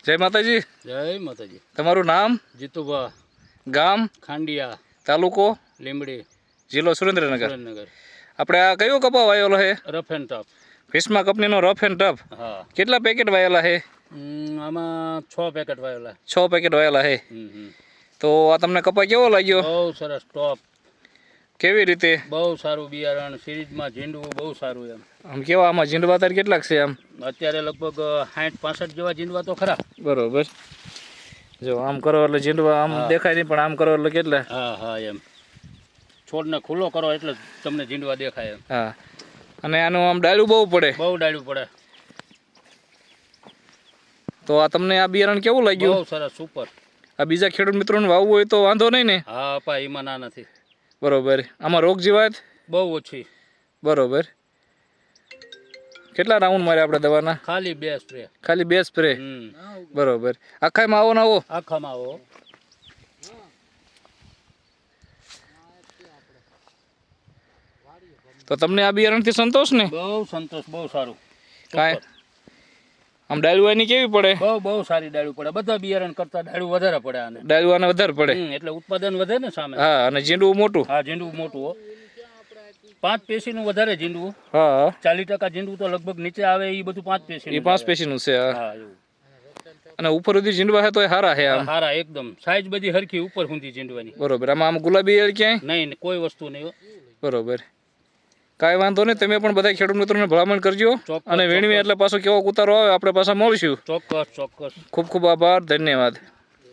જય માતાજી. જય માતાજી. તમારું નામ? જીતુભા. ગામ? ખાંડિયા. તાલુકો? લીંબડી. જિલ્લો સુરેન્દ્રનગર. સુરેન્દ્રનગર. આપણે આ કયો કપા વાયેલો છે? Rough and tough. ભીષ્મા કંપનીનો રફ એન્ડ ટફ. હા. કેટલા પેકેટ વાયેલા છે? આમાં 6 પેકેટ વાયેલા. 6 પેકેટ વાયેલા છે. તો આ તમને કપા કેવો લાગ્યો? બહુ સરસ, ટોપ. કેવી રીતે? બહુ સારું બિયારણ, સિરીઝમાં ઝીંડવું બહુ સારું એમ. આમ કેવા આમાં ઝીંડવા તાર કેટલાક છે આમ? અત્યારે લગભગ 60-65 જેવા ઝીંડવા તો ખરા. બરોબર. જો આમ કરો એટલે ઝીંડવા આમ દેખાય નહીં, પણ આમ કરો એટલે કેટલા? હા હા એમ. છોડને ખુલ્લો કરો એટલે તમને ઝીંડવા દેખાય એમ. હા. અને આનું આમ ડાળ્યું બહુ પડે. બહુ ડાળ્યું પડે. તો આ તમને આ બિયારણ કેવું લાગ્યું? બહુ સરસ, સુપર. આ બીજા ખેડૂત મિત્રોને વાવવું હોય તો વાંધો નહીં ને? હા અપા, એમાં ના નથી. બરોબર. આમાં રોગ જીવાત? બહુ ઓછી. બરોબર. કેટલા રાઉન્ડ મારે આપણે દવાના? ખાલી 2 સ્પ્રે. ખાલી 2 સ્પ્રે. બરોબર. આખામાં આવો ને આવો? આખામાં આવો. તો તમને આ બિયારણથી સંતોષ ને? બહુ સંતોષ, બહુ સારું. કાંઈ આમ ડાળુવાની કેવી પડે? બહુ સારી ડાળું પડે. બધા બિયારણ કરતા ડાળું વધારે પડે આને. ડાળુવાને વધારે પડે. એટલે ઉત્પાદન વધે ને સામે. હા, અને ઝીંડવું મોટું. હા, ઝીંડવું મોટું હો. 5 પેશીનું વધારે ઝીંડવું. હા. 40% ઝીંડવું તો લગભગ નીચે આવે, એ બધું 5 પેશીનું. એ 5 પેશીનું છે. હા એવું. અને ઉપર સુધી ઝીંડવા છે તો એ હારા છે આમ? હારા એકદમ. સાઈઝ બધી હરખી ઉપર સુધી ઝીંડવાની. બરોબર. આમાં આમ ગુલાબી એળ ક્યાંય? નહીં, કોઈ વસ્તુ નહીં. બરોબર. કાંઈ વાંધો નહીં. તમે પણ બધા ખેડૂત મિત્રોને ભલામણ કરજો. અને વીણવી એટલે પાછો કેવો ઉતારો આવે આપણે પાછા મળીશું. ચોક્કસ ચોક્કસ. ખૂબ ખૂબ આભાર. ધન્યવાદ.